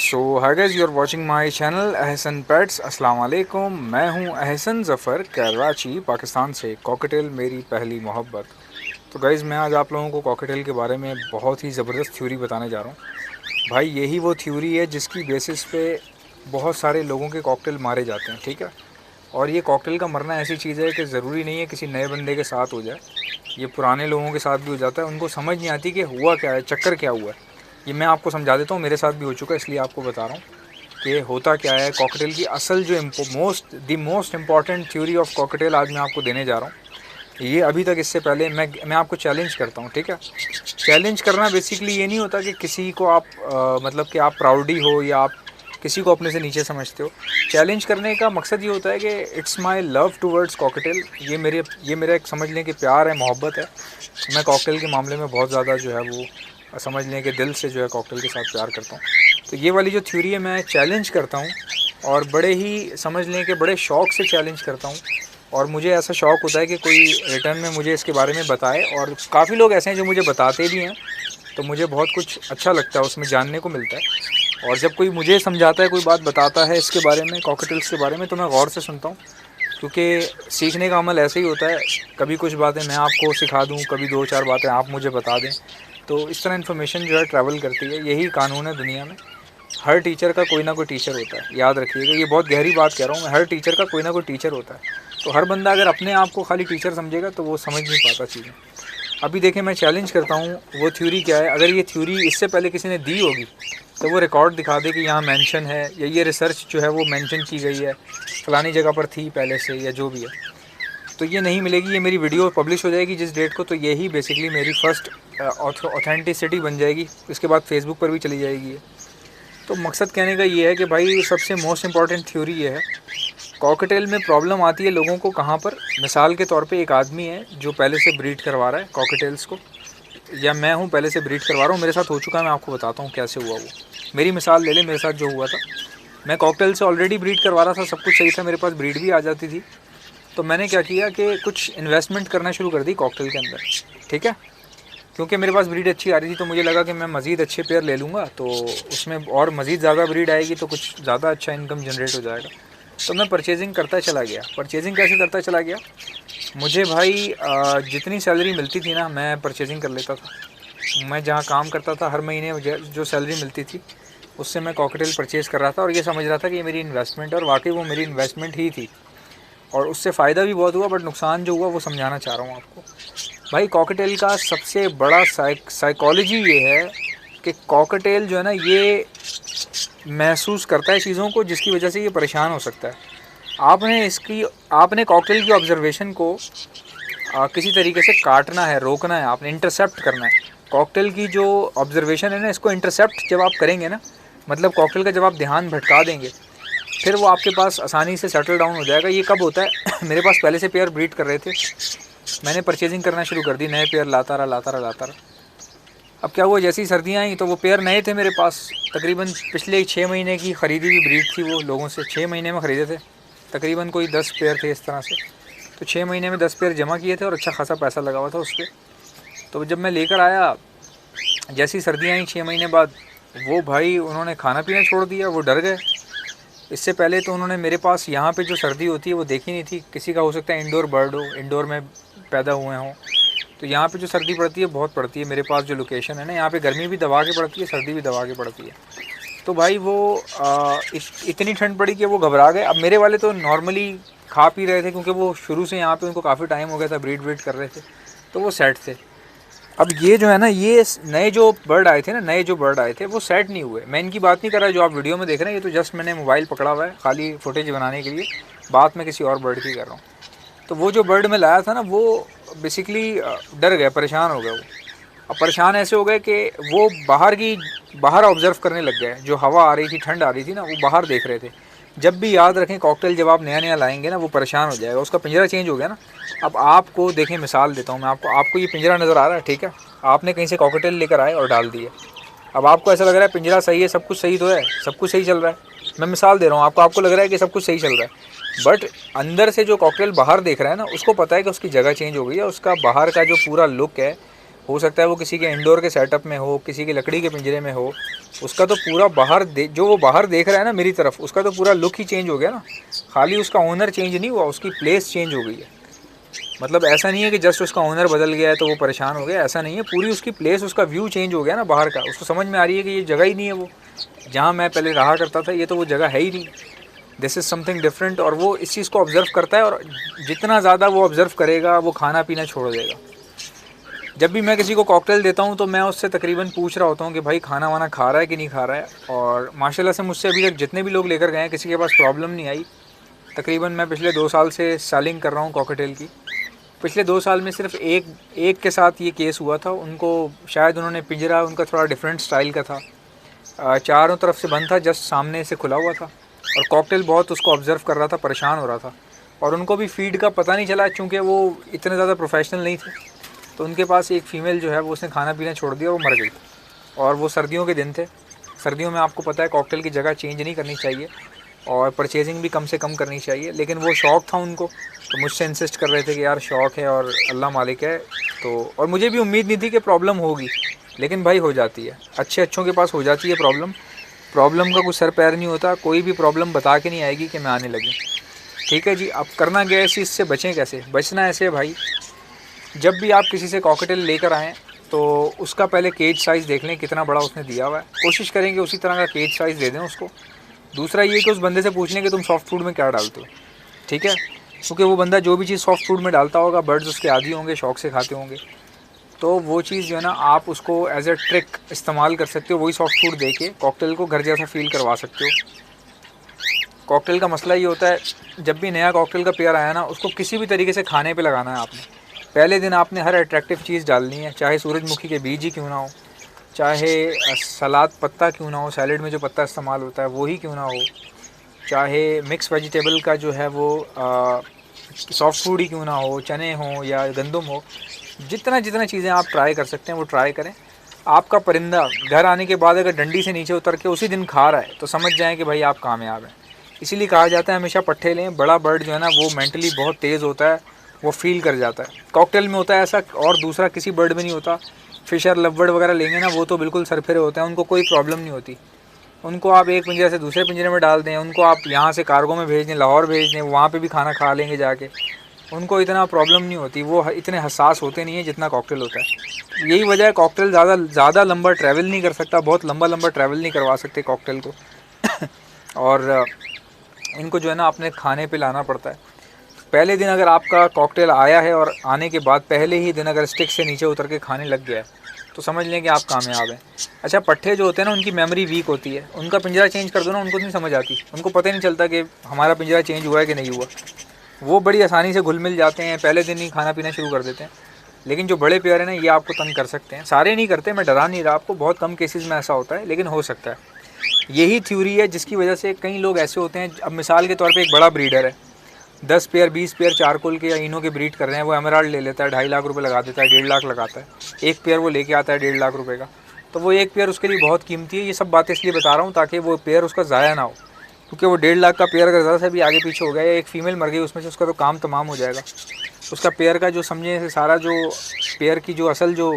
So hi guys, you are watching my channel Ahsan pets. अस्सलाम वालेकुम। मैं हूं अहसन ज़फ़र, कराची पाकिस्तान से। कॉकटेल मेरी पहली मोहब्बत। तो गाइस, मैं आज आप लोगों को कॉकटेल के बारे में बहुत ही ज़बरदस्त थ्योरी बताने जा रहा हूं। भाई, यही वो थ्योरी है जिसकी बेसिस पे बहुत सारे लोगों के कॉकटेल मारे जाते हैं, ठीक है। और ये कॉकटेल का मरना ऐसी चीज़ है कि ज़रूरी नहीं है किसी नए बंदे के साथ हो जाए, ये पुराने लोगों के साथ भी हो जाता है। उनको समझ नहीं आती कि हुआ क्या है, चक्कर क्या हुआ है। ये मैं आपको समझा देता हूँ, मेरे साथ भी हो चुका है, इसलिए आपको बता रहा हूँ कि होता क्या है। कॉकटेल की असल जो most important theory of cocktail आज मैं आपको देने जा रहा हूँ। ये अभी तक, इससे पहले मैं आपको चैलेंज करता हूँ, ठीक है। चैलेंज करना बेसिकली ये नहीं होता कि किसी को आप मतलब कि आप प्राउडी हो या आप किसी को अपने से नीचे समझते हो। चैलेंज करने का मकसद ये होता है कि it's my love towards cocktail. ये मेरा एक, समझ लें कि प्यार है, मोहब्बत है। मैं कॉकटेल के मामले में बहुत ज़्यादा जो है वो समझ लें कि दिल से जो है कॉकटेल के साथ प्यार करता हूँ। तो ये वाली जो थ्योरी है, मैं चैलेंज करता हूँ और बड़े ही, समझ लें कि बड़े शौक़ से चैलेंज करता हूँ। और मुझे ऐसा शौक़ होता है कि कोई रिटर्न में मुझे इसके बारे में बताए, और काफ़ी लोग ऐसे हैं जो मुझे बताते भी हैं, तो मुझे बहुत कुछ अच्छा लगता है, उसमें जानने को मिलता है। और जब कोई मुझे समझाता है, कोई बात बताता है इसके बारे में, कॉकटेल्स के बारे में, तो मैं गौर से सुनता हूँ, क्योंकि सीखने का अमल ऐसे ही होता है। कभी कुछ बातें मैं आपको सिखा दूँ, कभी दो चार बातें आप मुझे बता दें, तो इस तरह इन्फॉर्मेशन जो है ट्रैवल करती है। यही कानून है दुनिया में। हर टीचर का कोई ना कोई टीचर होता है, याद रखिएगा। ये बहुत गहरी बात कह रहा हूँ मैं, हर टीचर का कोई ना कोई टीचर होता है। तो हर बंदा अगर अपने आप को खाली टीचर समझेगा तो वो समझ नहीं पाता चीज़ें। अभी देखें, मैं चैलेंज करता हूँ, वो थ्योरी क्या है। अगर ये थ्योरी इससे पहले किसी ने दी होगी तो वो रिकॉर्ड दिखा दे कि यहाँ मेंशन है, या ये रिसर्च जो है वो मेंशन की गई है, फ़लानी जगह पर थी पहले से, या जो भी है, तो ये नहीं मिलेगी। ये मेरी वीडियो पब्लिश हो जाएगी जिस डेट को, तो यही बेसिकली मेरी फ़र्स्ट ऑथेंटिसिटी बन जाएगी। इसके बाद फेसबुक पर भी चली जाएगी ये। तो मकसद कहने का ये है कि भाई, सबसे मोस्ट इम्पॉर्टेंट थ्योरी ये है, कॉकटेल में प्रॉब्लम आती है लोगों को कहाँ पर। मिसाल के तौर पे एक आदमी है जो पहले से ब्रीड करवा रहा है कॉकटेल्स को, या मैं हूँ पहले से ब्रीड करवा रहा हूँ, मेरे साथ हो चुका है, मैं आपको बताता हूँ कैसे हुआ वो। मेरी मिसाल ले लें, मेरे साथ जो हुआ था, मैं कॉकटेल से ऑलरेडी ब्रीड करवा रहा था, सब कुछ सही था, मेरे पास ब्रीड भी आ जाती थी। तो मैंने क्या किया कि कुछ इन्वेस्टमेंट करना शुरू कर दी कॉकटेल के अंदर, ठीक है। क्योंकि मेरे पास ब्रीड अच्छी आ रही थी, तो मुझे लगा कि मैं मज़ीद अच्छे पेयर ले लूँगा, तो उसमें और मज़ीद ज़्यादा ब्रीड आएगी तो कुछ ज़्यादा अच्छा इनकम जनरेट हो जाएगा। तो मैं परचेजिंग करता चला गया। परचेजिंग कैसे करता चला गया, मुझे भाई जितनी सैलरी मिलती थी ना, मैं परचेजिंग कर लेता था। मैं जहाँ काम करता था, हर महीने जो सैलरी मिलती थी उससे मैं कॉकटेल परचेज़ कर रहा था, और ये समझ रहा था कि ये मेरी इन्वेस्टमेंट है, और वाकई वो मेरी इन्वेस्टमेंट ही थी। और उससे फ़ायदा भी बहुत हुआ, बट नुकसान जो हुआ वो समझाना चाह रहा हूँ आपको। भाई, कॉकटेल का सबसे बड़ा साइकोलॉजी ये है कि कॉकटेल जो है ना, ये महसूस करता है चीज़ों को जिसकी वजह से ये परेशान हो सकता है। आपने कॉकटेल की ऑब्जर्वेशन को किसी तरीके से काटना है, रोकना है, आपने इंटरसेप्ट करना है। कॉकटेल की जो ऑब्जर्वेशन है ना, इसको इंटरसेप्ट जब आप करेंगे ना, मतलब कॉकटेल का जब आप ध्यान भटका देंगे, फिर वो आपके पास आसानी से सेटल डाउन हो जाएगा। ये कब होता है मेरे पास पहले से पेयर ब्रीड कर रहे थे, मैंने परचेजिंग करना शुरू कर दी, नए पेयर लाता रहा। अब क्या हुआ, जैसी सर्दियाँ आई तो वो पेयर नए थे मेरे पास। तकरीबन पिछले 6 महीने की ख़रीदी हुई ब्रीड थी, वो लोगों से 6 महीने में ख़रीदे थे। तकरीबन कोई 10 पेयर थे इस तरह से। तो 6 महीने में 10 पेयर जमा किए थे और अच्छा खासा पैसा लगा हुआ था उस पर। तो जब मैं लेकर आया, जैसी सर्दियाँ आई 6 महीने बाद, वो भाई उन्होंने खाना पीना छोड़ दिया, वो डर गए। इससे पहले तो उन्होंने मेरे पास यहाँ पे जो सर्दी होती है वो देखी नहीं थी। किसी का हो सकता है इंडोर बर्ड हो, इंडोर में पैदा हुए हों, तो यहाँ पे जो सर्दी पड़ती है बहुत पड़ती है। मेरे पास जो लोकेशन है ना, यहाँ पे गर्मी भी दबा के पड़ती है, सर्दी भी दबा के पड़ती है। तो भाई वो इतनी ठंड पड़ी कि वो घबरा गए। अब मेरे वाले तो नॉर्मली खा पी रहे थे, क्योंकि वो शुरू से यहाँ पे उनको काफ़ी टाइम हो गया था, ब्रीड कर रहे थे, तो वो सेट थे। अब ये जो है ना, ये नए जो बर्ड आए थे वो सेट नहीं हुए। मैं इनकी बात नहीं कर रहा जो आप वीडियो में देख रहे हैं, ये तो जस्ट मैंने मोबाइल पकड़ा हुआ है खाली फुटेज बनाने के लिए। बात मैं किसी और बर्ड की कर रहा हूँ। तो वो जो बर्ड मैं लाया था ना, वो बेसिकली डर गए, परेशान हो गए वो। अब परेशान ऐसे हो गए कि वो बाहर ऑब्ज़र्व करने लग गए। जो हवा आ रही थी, ठंड आ रही थी ना, वो बाहर देख रहे थे। जब भी याद रखें, कॉकटेल जब आप नया लाएंगे ना, वो परेशान हो जाएगा, उसका पिंजरा चेंज हो गया ना। अब आपको देखें, मिसाल देता हूँ मैं आपको ये पिंजरा नज़र आ रहा है, ठीक है। आपने कहीं से कॉकटेल लेकर आए और डाल दिए। अब आपको ऐसा लग रहा है पिंजरा सही है, सब कुछ सही तो है, सब कुछ सही चल रहा है। मैं मिसाल दे रहा हूँ आपको लग रहा है कि सब कुछ सही चल रहा है, बट अंदर से जो कॉकटेल बाहर देख रहा है ना, उसको पता है कि उसकी जगह चेंज हो गई है। उसका बाहर का जो पूरा लुक है हो सकता है वो किसी के इंडोर के सेटअप में हो, किसी के लकड़ी के पिंजरे में हो, उसका तो पूरा बाहर जो वो बाहर देख रहा है ना मेरी तरफ, उसका तो पूरा लुक ही चेंज हो गया ना। खाली उसका ओनर चेंज नहीं हुआ, उसकी प्लेस चेंज हो गई है। मतलब ऐसा नहीं है कि जस्ट उसका ओनर बदल गया है तो वो परेशान हो गया, ऐसा नहीं है। पूरी उसकी प्लेस, उसका व्यू चेंज हो गया ना बाहर का। उसको समझ में आ रही है कि ये जगह ही नहीं है वो जहाँ मैं पहले रहा करता था, ये तो वो जगह है ही नहीं, दिस इज़ समथिंग डिफरेंट। और वो इस चीज़ को ऑब्ज़र्व करता है, और जितना ज़्यादा वो ऑब्ज़र्व करेगा वो खाना पीना छोड़ देगा। जब भी मैं किसी को कॉकटेल देता हूँ तो मैं उससे तकरीबन पूछ रहा होता हूँ कि भाई खाना वाना खा रहा है कि नहीं खा रहा है। और माशाल्लाह से मुझसे अभी तक जितने भी लोग लेकर गए हैं, किसी के पास प्रॉब्लम नहीं आई। तकरीबन मैं पिछले 2 साल से सेलिंग कर रहा हूँ कॉकटेल की। पिछले 2 साल में सिर्फ एक के साथ ये केस हुआ था। उनको शायद उन्होंने पिंजरा उनका थोड़ा डिफरेंट स्टाइल का था, चारों तरफ से बंद था, जस्ट सामने से खुला हुआ था, और कॉकटेल बहुत उसको ऑब्ज़र्व कर रहा था, परेशान हो रहा था। और उनको भी फ़ीड का पता नहीं चला, चूँकि वो इतने ज़्यादा प्रोफेशनल नहीं थे। तो उनके पास एक फ़ीमेल जो है वो उसने खाना पीना छोड़ दिया और वो मर गई। और वो सर्दियों के दिन थे। सर्दियों में आपको पता है कॉकटेल की जगह चेंज नहीं करनी चाहिए, और परचेजिंग भी कम से कम करनी चाहिए। लेकिन वो शौक़ था उनको, तो मुझसे इंसिस्ट कर रहे थे कि यार शौक़ है और अल्लाह मालिक है। तो और मुझे भी उम्मीद नहीं थी कि प्रॉब्लम होगी, लेकिन भाई हो जाती है, अच्छों के पास हो जाती है प्रॉब्लम। प्रॉब्लम का कुछ सर पैर नहीं होता, कोई भी प्रॉब्लम बता के नहीं आएगी कि मैं आने लगी। ठीक है जी, अब करना क्या है, इस चीज़ से बचें कैसे? बचना ऐसे है भाई, जब भी आप किसी से कॉकटेल लेकर आएँ तो उसका पहले केज साइज़ देख लें कितना बड़ा उसने दिया हुआ है, कोशिश करें कि उसी तरह का केज साइज़ दे दें उसको। दूसरा ये कि उस बंदे से पूछ लें कि तुम सॉफ्ट फूड में क्या डालते हो, ठीक है? क्योंकि वो बंदा जो भी चीज़ सॉफ्ट फूड में डालता होगा, बर्ड्स उसके आदी होंगे, शौक़ से खाते होंगे। तो वो चीज़ जो है ना, आप उसको एज ए ट्रिक इस्तेमाल कर सकते हो, वही सॉफ्ट फूड दे के कॉकटेल को घर जैसा फ़ील करवा सकते हो। कॉकटेल का मसला ये होता है, जब भी नया कॉकटेल का पेयर आया ना, उसको किसी भी तरीके से खाने पे लगाना है आपने। पहले दिन आपने हर अट्रैक्टिव चीज़ डालनी है, चाहे सूरजमुखी के बीज ही क्यों ना हो, चाहे सलाद पत्ता क्यों ना हो, सैलेड में जो पत्ता इस्तेमाल होता है वो ही क्यों ना हो, चाहे मिक्स वेजिटेबल का जो है वो सॉफ्ट फूड ही क्यों ना हो, चने हों या गंदम हो। जितना चीज़ें आप ट्राई कर सकते हैं वो ट्राई करें। आपका परिंदा घर आने के बाद अगर डंडी से नीचे उतर के उसी दिन खा रहा है तो समझ जाएं कि भाई आप कामयाब हैं। इसीलिए कहा जाता है हमेशा पट्ठे लें। बड़ा बर्ड जो है ना वो मेंटली बहुत तेज़ होता है, वो फील कर जाता है। कॉकटेल में होता है ऐसा, और दूसरा किसी बर्ड में नहीं होता। फिशर लवबर्ड वगैरह लेंगे ना, वो तो बिल्कुल सरफिरे होते हैं, उनको कोई प्रॉब्लम नहीं होती। उनको आप एक पिंजरे से दूसरे पिंजरे में डाल दें, उनको आप यहाँ से कार्गो में भेज दें, लाहौर भेज दें, वहाँ पे भी खाना खा लेंगे जाके, उनको इतना प्रॉब्लम नहीं होती। वो इतने हसास होते नहीं है जितना कॉकटेल होता है। यही वजह है कॉकटेल ज़्यादा लंबा ट्रैवल नहीं कर सकता, बहुत लंबा ट्रैवल नहीं करवा सकते कॉकटेल को और इनको जो है ना अपने खाने पे लाना पड़ता है। पहले दिन अगर आपका कॉकटेल आया है और आने के बाद पहले ही दिन अगर स्टिक से नीचे उतर के खाने लग गया है तो समझ लें कि आप कामयाब हैं। अच्छा, पट्ठे जो होते हैं ना उनकी मेमोरी वीक होती है, उनका पिंजरा चेंज कर दो ना, उनको नहीं समझ आती, उनको पता ही नहीं चलता कि हमारा पिंजरा चेंज हुआ है कि नहीं हुआ। वो बड़ी आसानी से घुल मिल जाते हैं, पहले दिन ही खाना पीना शुरू कर देते हैं। लेकिन जो बड़े प्यारे ना, ये आपको तंग कर सकते हैं। सारे नहीं करते, मैं डरा नहीं रहा आपको, बहुत कम केसेस में ऐसा होता है, लेकिन हो सकता है। यही थ्योरी है जिसकी वजह से कई लोग ऐसे होते हैं। अब मिसाल के तौर पे एक बड़ा ब्रीडर है, 10 पेयर 20 पेयर चारकोल के या इनों के ब्रीड कर रहे हैं, वो एमराल्ड ले लेता है, 2.5 लाख रुपए लगा देता है, 1.5 लाख लगाता है। एक पेयर वो लेके आता है 1.5 लाख रुपए का, तो वो एक पेयर उसके लिए बहुत कीमती है। ये सब बातें इसलिए बता रहा हूँ ताकि वो पेयर उसका ज़ाया ना हो, क्योंकि वो 1.5 लाख का पेयर अगर ज़्यादा से भी आगे पीछे हो गया या एक फ़ीमेल मर गई उसमें से, उसका तो काम तमाम हो जाएगा। उसका पेयर का जो समझे सारा जो पेयर की जो असल जो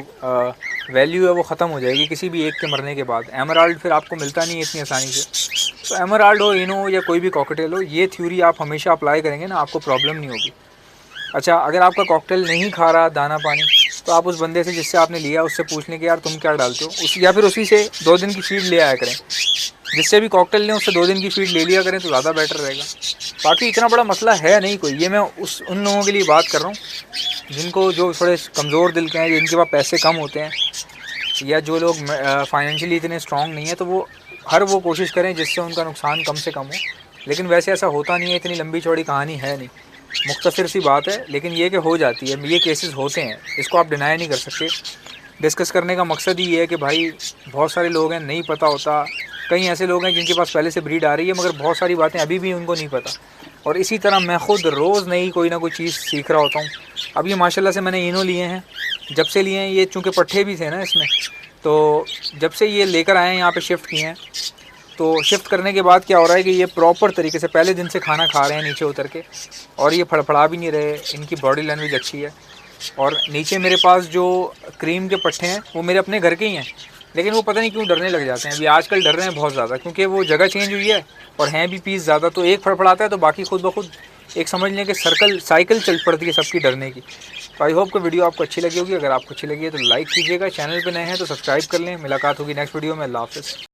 वैल्यू है वो ख़त्म हो जाएगी किसी भी एक के मरने के बाद। एमराल्ड फिर आपको मिलता नहीं है इतनी आसानी से। तो एमराल्ड हो, इनो हो या कोई भी कॉकटेल हो, ये थ्योरी आप हमेशा अप्लाई करेंगे ना, आपको प्रॉब्लम नहीं होगी। अच्छा, अगर आपका कॉकटेल नहीं खा रहा दाना पानी, तो आप उस बंदे से जिससे आपने लिया उससे पूछ लें कि यार तुम क्या डालते हो, या फिर उसी से 2 दिन की फीड ले आया करें। जिससे भी कॉकटेल लें उससे 2 दिन की फीड ले लिया करें तो ज़्यादा बेटर रहेगा। बाकी इतना बड़ा मसला है नहीं कोई, ये मैं उन लोगों के लिए बात कर रहा हूँ जिनको जो थोड़े कमज़ोर दिल के हैं, जिनके पास पैसे कम होते हैं, या जो लोग फाइनेंशियली इतने स्ट्रॉन्ग नहीं है, तो वो कोशिश करें जिससे उनका नुकसान कम से कम हो। लेकिन वैसे ऐसा होता नहीं है, इतनी लंबी चौड़ी कहानी है नहीं, मुख्तसर सी बात है, लेकिन ये कि हो जाती है, ये केसेस होते हैं, इसको आप डिनाई नहीं कर सकते। डिस्कस करने का मकसद ही ये है कि भाई बहुत सारे लोग हैं नहीं पता होता, कई ऐसे लोग हैं जिनके पास पहले से ब्रीड आ रही है मगर बहुत सारी बातें अभी भी उनको नहीं पता। और इसी तरह मैं ख़ुद रोज़ नई कोई ना कोई चीज़ सीख रहा होता हूँ। अब ये माशाल्लाह से मैंने इनो लिए हैं, जब से लिए हैं ये, चूँकि पट्ठे भी थे ना इसमें, तो जब से ये लेकर आए हैं यहाँ पे शिफ्ट किए हैं, तो शिफ्ट करने के बाद क्या हो रहा है कि ये प्रॉपर तरीके से पहले दिन से खाना खा रहे हैं नीचे उतर के, और ये फड़फड़ा भी नहीं रहे, इनकी बॉडी लैंग्वेज अच्छी है। और नीचे मेरे पास जो क्रीम के पट्टे हैं वो मेरे अपने घर के ही हैं, लेकिन वो पता नहीं क्यों डरने लग जाते हैं। अभी आजकल डर रहे हैं बहुत ज़्यादा, क्योंकि वो जगह चेंज हुई है और हैं भी पीस ज़्यादा, तो एक फड़फड़ाता है तो बाकी खुद ब खुद एक समझ लें कि साइकिल चल पड़ती है सबकी डरने की। तो आई होप कि वीडियो आपको अच्छी लगी होगी। अगर आपको अच्छी लगी है तो लाइक कीजिएगा, चैनल पे नए हैं तो सब्सक्राइब कर लें। मुलाकात होगी नेक्स्ट वीडियो में। अल्लाह हाफ़िज़।